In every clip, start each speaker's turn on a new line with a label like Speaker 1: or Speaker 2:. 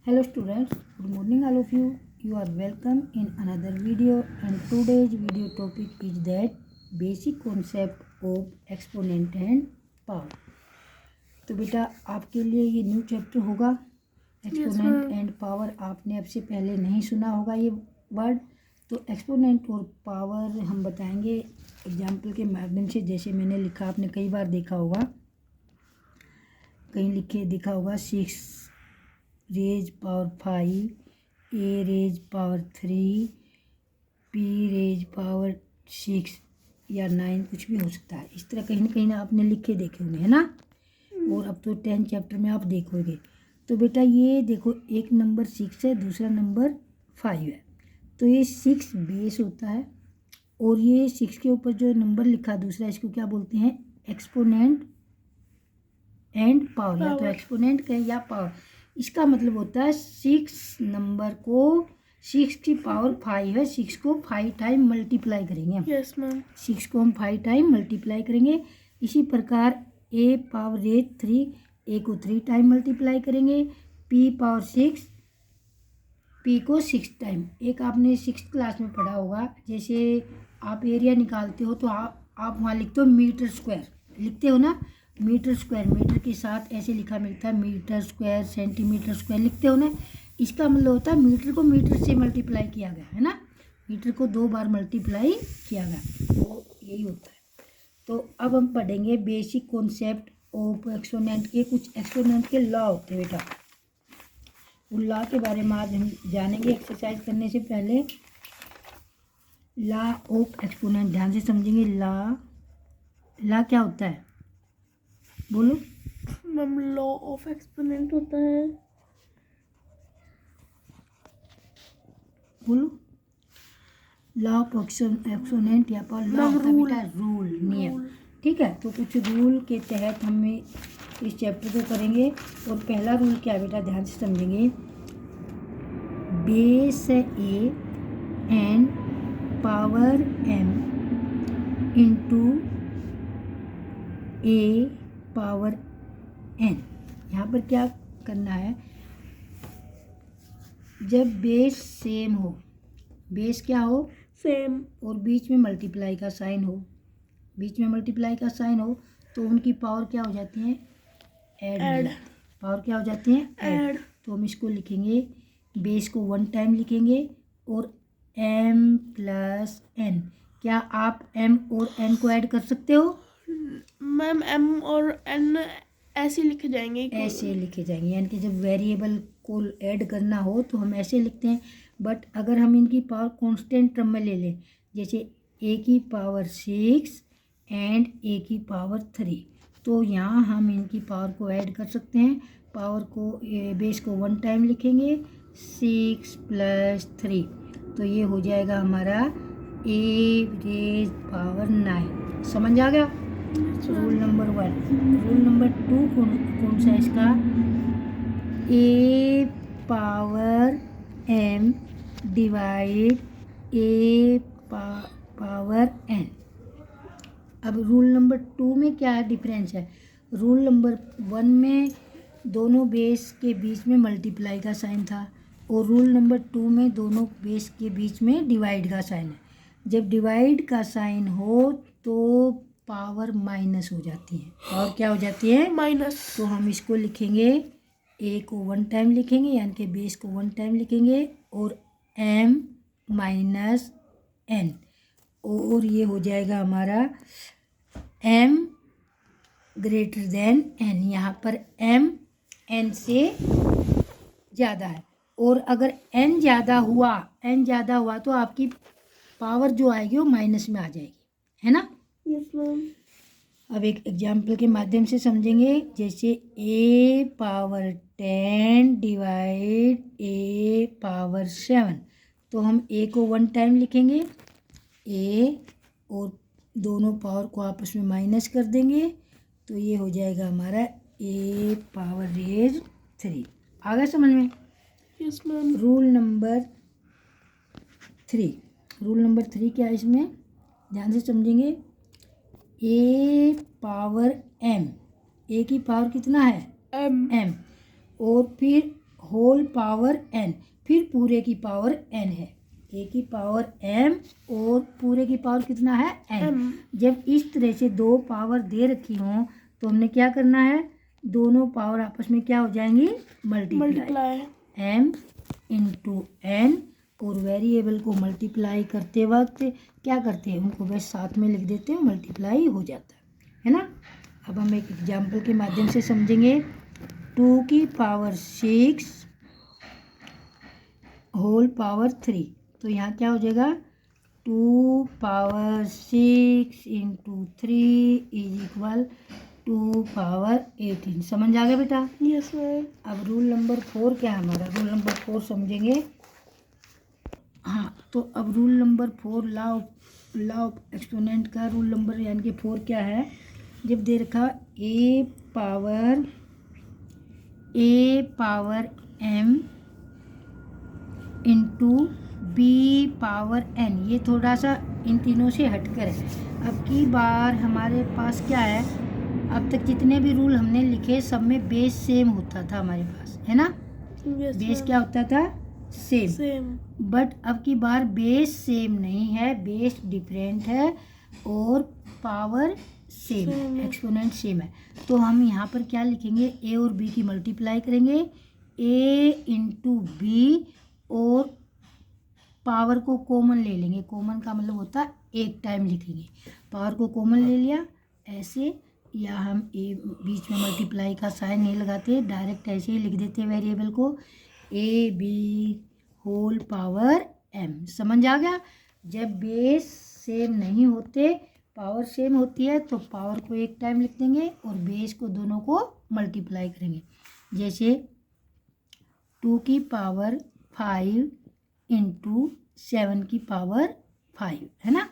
Speaker 1: Hello students, good morning all of you. You are welcome in another video and today's video topic is that basic concept of exponent and power. तो बेटा आपके लिए ये new chapter होगा exponent and power. आपने अब से पहले नहीं सुना होगा ये वर्ड. तो एक्सपोनेंट और पावर हम बताएंगे एग्जाम्पल के माध्यम से. जैसे मैंने लिखा, आपने कई बार देखा होगा, कहीं लिखे देखा होगा 6 raise power 5, A raise power 3, P raise power 6 या 9, कुछ भी हो सकता है. इस तरह कहीं ना आपने लिखे देखे होंगे, है ना. और अब तो 10 चैप्टर में आप देखोगे. तो बेटा ये देखो, एक नंबर 6 है, दूसरा नंबर 5 है. तो ये 6 बेस होता है और ये 6 के ऊपर जो नंबर लिखा दूसरा, इसको क्या बोलते हैं? Exponent and power. या तो एक्सपोनेंट कहें या पावर. इसका मतलब होता है 6 नंबर को 6 की पावर 5 है, 6 को 5 टाइम मल्टीप्लाई करेंगे.
Speaker 2: Yes ma'am.
Speaker 1: 6 को हम 5 टाइम मल्टीप्लाई करेंगे. इसी प्रकार ए पावर रेज 3, ए को 3 टाइम मल्टीप्लाई करेंगे. पी पावर 6, पी को 6 टाइम. एक आपने 6th क्लास में पढ़ा होगा, जैसे आप एरिया निकालते हो तो आप वहाँ लिखते हो मीटर स्क्वायर, लिखते हो ना. मीटर स्क्वायर, मीटर के साथ ऐसे लिखा मिलता है मीटर स्क्वायर, सेंटीमीटर स्क्वायर लिखते हो ना. इसका मतलब होता है मीटर को मीटर से मल्टीप्लाई किया गया, है ना. मीटर को 2 बार मल्टीप्लाई किया गया, तो यही होता है. तो अब हम पढ़ेंगे बेसिक कॉन्सेप्ट ऑफ एक्सपोनेंट के. कुछ एक्सपोनेंट के लॉ होते हैं बेटा, उन लॉ के बारे में आज हम जानेंगे. एक्सरसाइज करने से पहले लॉ ऑफ एक्सपोनेंट ध्यान से समझेंगे. लॉ क्या होता है? बोलो
Speaker 2: मैम, लॉ ऑफ एक्सपोनेंट होता है.
Speaker 1: बोलो. लॉ ऑफ एक्सपोनेंट या पर लॉ होता है बेटा रूल, नियम. ठीक है. तो कुछ रूल के तहत हम इस चैप्टर को करेंगे. और पहला रूल क्या है बेटा, ध्यान से समझेंगे. बेस है A and power m into A power n. यहाँ पर क्या करना है, जब बेस सेम हो, बेस क्या हो?
Speaker 2: सेम.
Speaker 1: और बीच में मल्टीप्लाई का साइन हो, बीच में मल्टीप्लाई का साइन हो, तो उनकी पावर क्या हो जाती है? ऐड. पावर क्या हो जाती है? ऐड. तो हम इसको लिखेंगे, बेस को 1 टाइम लिखेंगे और m प्लस n. क्या आप m और n को ऐड कर सकते हो?
Speaker 2: मैम, m और n ऐसे लिखे जाएंगे.
Speaker 1: ऐसे लिखे जाएंगे, यानी कि जब वेरिएबल को ऐड करना हो तो हम ऐसे लिखते हैं. बट अगर हम इनकी पावर कांस्टेंट टर्म में ले लें, जैसे a की पावर 6 एंड a की पावर 3, तो यहाँ हम इनकी पावर को ऐड कर सकते हैं. पावर को बेस को 1 टाइम लिखेंगे, 6 प्लस 3, तो ये हो जाएगा हमारा a रेज पावर 9. समझ आ गया? Rule number 1. रूल नंबर 2 कौन सा है इसका? ए पावर m डिवाइड ए पावर n. अब रूल नंबर 2 में क्या डिफरेंस है? रूल नंबर 1 में दोनों बेस के बीच में मल्टीप्लाई का साइन था, और रूल नंबर 2 में दोनों बेस के बीच में डिवाइड का साइन है. जब डिवाइड का साइन हो तो पावर माइनस हो जाती है. पावर क्या हो जाती है?
Speaker 2: माइनस.
Speaker 1: तो हम इसको लिखेंगे, ए को 1 टाइम लिखेंगे, यानी कि बेस को 1 टाइम लिखेंगे, और m माइनस n, और ये हो जाएगा हमारा m ग्रेटर देन n. यहाँ पर m n से ज़्यादा है, और अगर n ज़्यादा हुआ तो आपकी पावर जो आएगी वो माइनस में आ जाएगी, है ना.
Speaker 2: Yes ma'am.
Speaker 1: अब एक एग्जाम्पल के माध्यम से समझेंगे. जैसे a power 10 divide a power 7, तो हम a को 1 टाइम लिखेंगे, a, और दोनों पावर को आपस में माइनस कर देंगे, तो ये हो जाएगा हमारा a पावर रेज 3. आ गया समझ में?
Speaker 2: Yes ma'am.
Speaker 1: Rule number 3. Rule number 3 क्या है इसमें? ध्यान से समझेंगे. ए पावर m, ए की पावर कितना है?
Speaker 2: m.
Speaker 1: और फिर होल पावर n, फिर पूरे की पावर n है, a की पावर m और पूरे की पावर कितना है n। जब इस तरह से दो पावर दे रखी हों तो हमने क्या करना है, दोनों पावर आपस में क्या हो जाएंगी, मल्टीप्लाई। m इंटू n, और वेरिएबल को मल्टीप्लाई करते वक्त क्या करते हैं, उनको बस साथ में लिख देते हैं, मल्टीप्लाई हो जाता है ना। अब हम एक एग्जाम्पल के माध्यम से समझेंगे। 2 की पावर 6 होल पावर 3, तो यहाँ क्या हो जाएगा, 2 power 6 into 3 is equal 2 power 18। समझ आ गया बेटा?
Speaker 2: Yes ma'am.
Speaker 1: अब रूल नंबर 4 क्या है हमारा, रूल नंबर 4 समझेंगे। हाँ, तो अब rule number 4 law of exponent का रूल नंबर यानी कि 4 क्या है, जब दे रखा a power m into b power n, ये थोड़ा सा इन तीनों से हटकर है। अब की बार हमारे पास क्या है, अब तक जितने भी रूल हमने लिखे सब में बेस सेम होता था हमारे पास, है ना।
Speaker 2: yes,
Speaker 1: बेस क्या होता था, सेम। बट अब की बार बेस सेम नहीं है, बेस डिफरेंट है और पावर सेम है, एक्सपोनेंट सेम है। तो हम यहाँ पर क्या लिखेंगे, ए और बी की मल्टीप्लाई करेंगे, ए इंटू बी, और पावर को कॉमन ले लेंगे, कॉमन का मतलब होता है एक टाइम लिखेंगे, पावर को कॉमन ले लिया ऐसे, या हम ए बीच में मल्टीप्लाई का साइन नहीं लगाते, डायरेक्ट ऐसे ही लिख देते हैं वेरिएबल को, a b whole power m। समझ आ गया? जब बेस सेम नहीं होते, पावर सेम होती है, तो पावर को एक टाइम लिख देंगे और बेस को दोनों को मल्टीप्लाई करेंगे। जैसे 2 की पावर 5 इंटू 7 की पावर 5, है ना।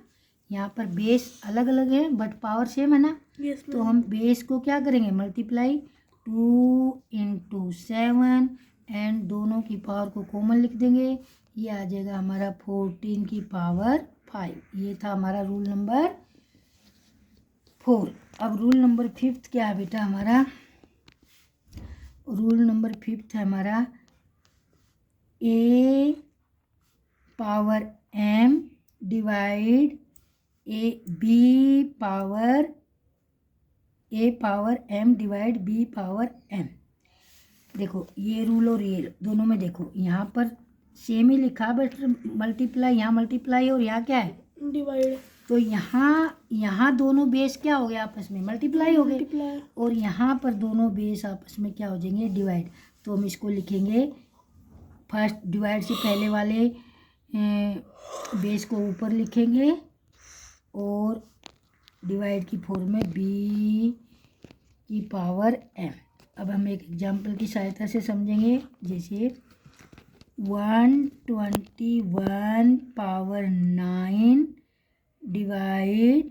Speaker 1: यहाँ पर बेस अलग अलग है बट पावर सेम है ना।
Speaker 2: yes,
Speaker 1: तो हम बेस को क्या करेंगे, मल्टीप्लाई 2 इंटू 7 एंड दोनों की पावर को कॉमन लिख देंगे, ये आ जाएगा हमारा 14 की पावर 5। ये था हमारा रूल नंबर 4। अब रूल नंबर 5 क्या है बेटा हमारा, रूल नंबर 5 है हमारा a power m divide a power m divide b power m। देखो ये रूल और ये दोनों में देखो यहाँ पर सेम ही लिखा बट मल्टीप्लाई, यहाँ मल्टीप्लाई और यहाँ क्या है,
Speaker 2: डिवाइड।
Speaker 1: तो यहाँ दोनों बेस क्या हो गया, आपस में मल्टीप्लाई हो गए, और यहाँ पर दोनों बेस आपस में क्या हो जाएंगे, डिवाइड। तो हम इसको लिखेंगे, फर्स्ट डिवाइड से पहले वाले बेस को ऊपर लिखेंगे और डिवाइड की फॉर्म में b की पावर m। अब हम एक एग्जाम्पल की सहायता से समझेंगे। जैसे 121 पावर 9 डिवाइड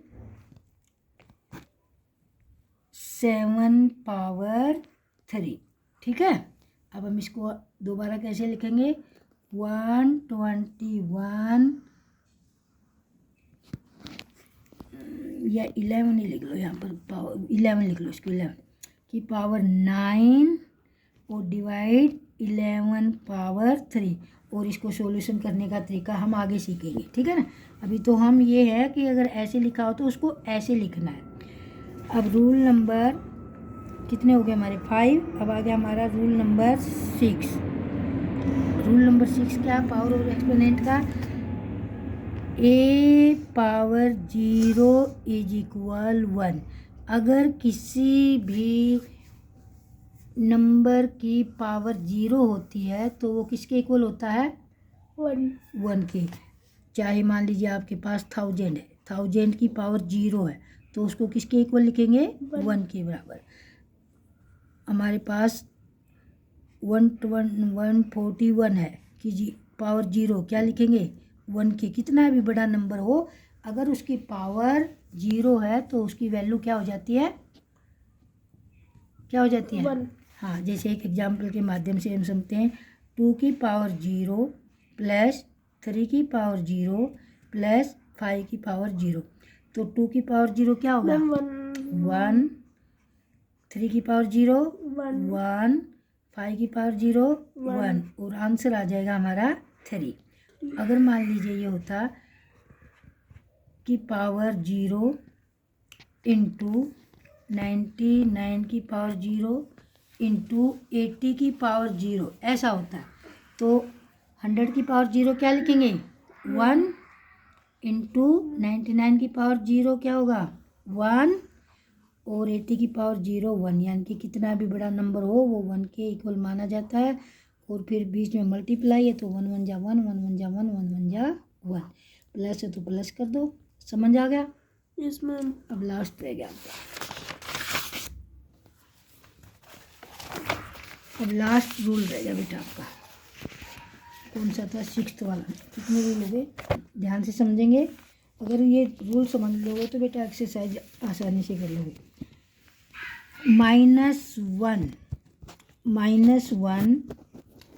Speaker 1: 7 पावर 3, ठीक है। अब हम इसको दोबारा कैसे लिखेंगे, 121 या 11 ही लिख लो, यहाँ पर पावर 11 लिख लो, इसको 11 की पावर 9 और डिवाइड 11 पावर 3, और इसको सॉल्यूशन करने का तरीका हम आगे सीखेंगे, ठीक है ना। अभी तो हम ये है कि अगर ऐसे लिखा हो तो उसको ऐसे लिखना है। अब रूल नंबर कितने हो गए हमारे, 5। अब आ गया हमारा रूल नंबर 6। रूल नंबर 6 क्या है, पावर और एक्सपोनेंट का, a पावर 0 इज इक्वल 1। अगर किसी भी नंबर की पावर 0 होती है तो वो किसके इक्वल होता है, 1 के। चाहे मान लीजिए आपके पास 1000 है, 1000 की पावर 0 है तो उसको किसके इक्वल लिखेंगे, 1 के बराबर। हमारे पास 141 है कि पावर 0, क्या लिखेंगे, 1 के। कितना भी बड़ा नंबर हो, अगर उसकी पावर 0 है तो उसकी वैल्यू क्या हो जाती है, क्या हो जाती है,
Speaker 2: 1।
Speaker 1: हाँ, जैसे एक एग्जाम्पल के माध्यम से हम समझते हैं, 2 की पावर 0 प्लस 3 की पावर 0 प्लस 5 की पावर 0। तो 2 की पावर 0 क्या होगा, 1, 3 की पावर 0 1, 5 की पावर 0
Speaker 2: 1
Speaker 1: 1 और आंसर आ जाएगा हमारा 3। अगर मान लीजिए ये होता कि पावर 0 इंटू 99 की पावर 0 इंटू 80 की पावर 0 ऐसा होता है, तो 100 की पावर 0 क्या लिखेंगे 1 इंटू 99 की पावर 0 क्या होगा 1 और 80 की पावर 0 1, यानी कि कितना भी बड़ा नंबर हो वो 1 के इक्वल माना जाता है। और फिर बीच में मल्टीप्लाई है तो 1 1 जा 1 1 1 जा 1 1 1 जा 1, प्लस है तो प्लस कर दो। समझ आ गया?
Speaker 2: Yes ma'am.
Speaker 1: अब लास्ट रह गया आपका। अब लास्ट रूल रहेगा बेटा आपका, कौन सा था 6th वाला। कितने रूल हो गए ध्यान से समझेंगे। अगर ये रूल समझ लोगे तो बेटा एक्सरसाइज आसानी से कर लोगे। -1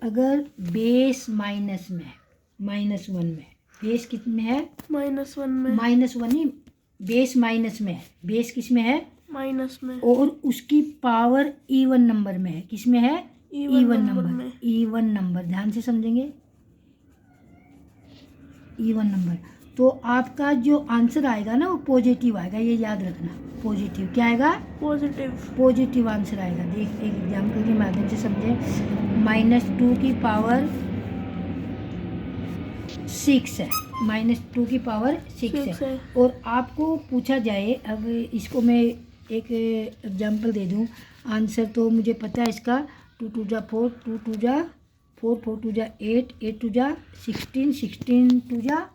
Speaker 1: अगर बेस माइनस में है, -1 में बेस कितने है
Speaker 2: -1 में।
Speaker 1: -1 नहीं, बेस माइनस में है, बेस किस में है
Speaker 2: माइनस में।
Speaker 1: और उसकी पावर इवन नंबर में है। किस में है
Speaker 2: इवन नंबर
Speaker 1: नंबर
Speaker 2: में।
Speaker 1: इवन नंबर, ध्यान से समझेंगे। इवन नंबर, तो आपका जो आंसर आएगा ना वो पॉजिटिव आएगा, ये याद रखना। पॉजिटिव क्या आएगा
Speaker 2: पॉजिटिव।
Speaker 1: पॉजिटिव आंसर आएगा। देख एक एग्जाम्पल के माध्यम से समझें। -2 की पावर 6 है, -2 की पावर 6 है और आपको पूछा जाए, अब इसको मैं एक एग्जाम्पल दे दूं। आंसर तो मुझे पता है इसका, 2 2 जा 4, 2 2 जा 4, 4 2 जा 8, 8 2 जा 16, 16 2 जा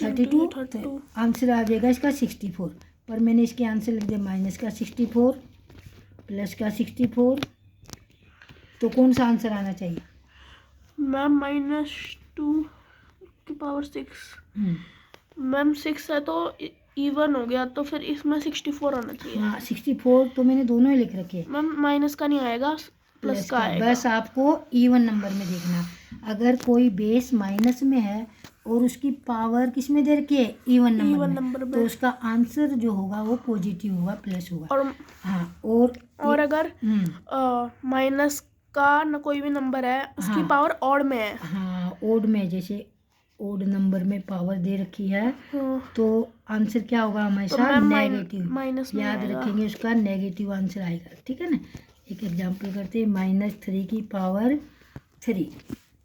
Speaker 1: 32, तो आंसर आ जाएगा इसका 64। पर मैंने इसके आंसर लिख दिया माइनस का 64 प्लस का 64, तो कौन सा आंसर आना चाहिए
Speaker 2: मैम -2 की पावर 6। मैम 6 है तो इवन हो गया, तो फिर इसमें 64 होना चाहिए।
Speaker 1: हाँ 64 तो मैंने दोनों ही लिख रखे।
Speaker 2: मैम माइनस का नहीं आएगा, प्लस का आएगा।
Speaker 1: बस आपको इवन नंबर में देखना। अगर कोई बेस माइनस में है और उसकी पावर किस में दे रखी है इवन नंबर में, तो उसका आंसर जो होगा वो पॉजिटिव होगा, प्लस होगा।
Speaker 2: और
Speaker 1: हाँ
Speaker 2: और अगर माइनस का न कोई भी नंबर है उसकी पावर ऑड में है।
Speaker 1: हाँ ओड में, जैसे ओड नंबर में पावर दे रखी है तो आंसर क्या होगा हमेशा नेगेटिव।
Speaker 2: माइनस में
Speaker 1: याद रखेंगे उसका नेगेटिव आंसर आएगा, ठीक है ना। एक एग्जांपल करते हैं, -3 की पावर 3,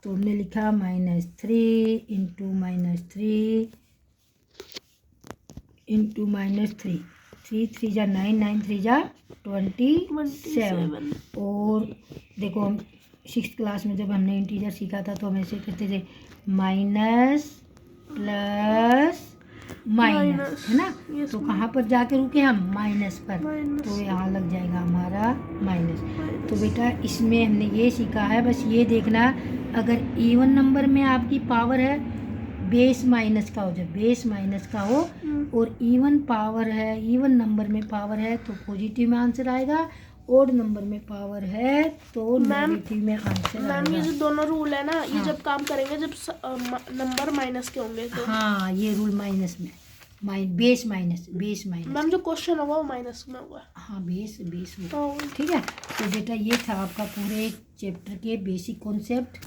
Speaker 1: तो हमने लिखा -3 इंटू -3 इंटू -3, 3 3 जा 9, 9 3 जा 27। और देखो हम 6th क्लास में जब हमने इंटीजर सीखा था तो हम ऐसे करते थे माइनस प्लस माइनस, है ना। तो कहाँ पर जाके रुके हम माइनस पर, तो यहाँ लग जाएगा हमारा माइनस। तो बेटा इसमें हमने ये सीखा है, बस ये देखना अगर इवन नंबर में आपकी पावर है, बेस माइनस का हो, जब बेस माइनस का हो और इवन पावर है, इवन नंबर में पावर है तो पॉजिटिव में आंसर आएगा, ओड नंबर में पावर है तो नेगेटिव में आंसर आएगा।
Speaker 2: मैम ये जो दोनों रूल है ना, ये जब काम करेंगे जब नंबर माइनस के होंगे तो।
Speaker 1: हाँ ये रूल माइनस में, बेस माइनस
Speaker 2: मैम जो क्वेश्चन होगा वो माइनस में होगा।
Speaker 1: हाँ बेस में, ठीक है। तो बेटा ये था आपका पूरे चैप्टर के बेसिक कॉन्सेप्ट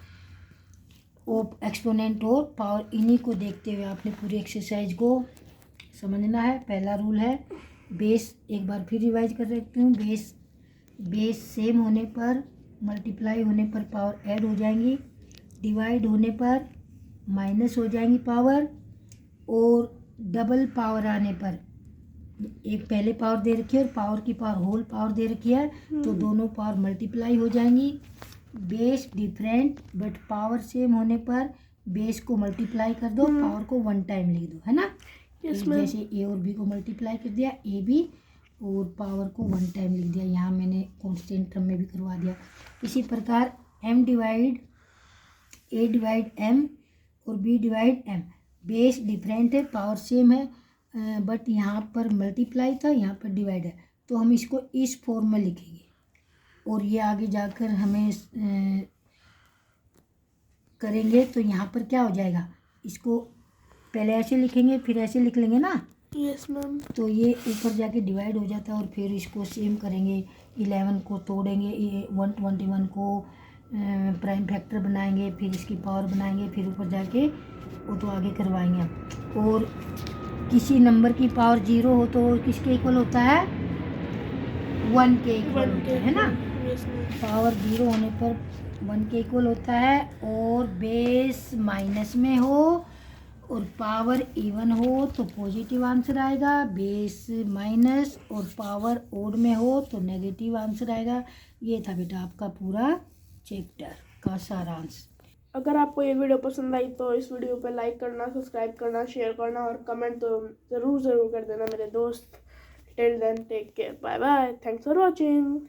Speaker 1: ऑफ एक्सपोनेंट और पावर। इन्हीं को देखते हुए आपने पूरी एक्सरसाइज को समझना है। पहला रूल है बेस, एक बार फिर रिवाइज कर देती हूँ। बेस सेम होने पर, मल्टीप्लाई होने पर पावर ऐड हो जाएंगी, डिवाइड होने पर माइनस हो जाएंगी पावर, और डबल पावर आने पर, एक पहले पावर दे रखी है और पावर की पावर होल पावर दे रखी है तो दोनों पावर मल्टीप्लाई हो जाएंगी। Base different but power same होने पर बेस को मल्टीप्लाई कर दो, पावर को 1 टाइम लिख दो, है ना। जैसे ए और बी को मल्टीप्लाई कर दिया, ए बी, और पावर को 1 टाइम लिख दिया। यहाँ मैंने कांस्टेंट टर्म में भी करवा दिया। इसी प्रकार ए डिवाइड एम और b divide m, base different है, पावर सेम है, बट यहाँ पर मल्टीप्लाई था, यहाँ पर डिवाइड है, तो हम इसको इस फॉर्म में लिखेंगे। और ये आगे जाकर हमें करेंगे तो यहाँ पर क्या हो जाएगा, इसको पहले ऐसे लिखेंगे फिर ऐसे लिख लेंगे ना।
Speaker 2: Yes ma'am.
Speaker 1: तो ये ऊपर जाके डिवाइड हो जाता है और फिर इसको सेम करेंगे, 11 को तोड़ेंगे, 121 को प्राइम फैक्टर बनाएंगे, फिर इसकी पावर बनाएंगे, फिर ऊपर जाके वो तो आगे करवाएंगे आप। और किसी नंबर की पावर 0 हो तो किसके इक्वल होता है? 1 के इक्वल होता है ना। पावर 0 होने पर 1 के इक्वल होता है। और बेस माइनस में हो और पावर इवन हो तो पॉजिटिव आंसर आएगा, बेस माइनस और पावर ओड में हो तो नेगेटिव आंसर आएगा। ये था बेटा आपका पूरा चैप्टर का सारांश।
Speaker 2: अगर आपको ये वीडियो पसंद आई तो इस वीडियो पे लाइक करना, सब्सक्राइब करना, शेयर करना और कमेंट तो ज़रूर कर देना मेरे दोस्त। Till then take care, bye bye, thanks for watching.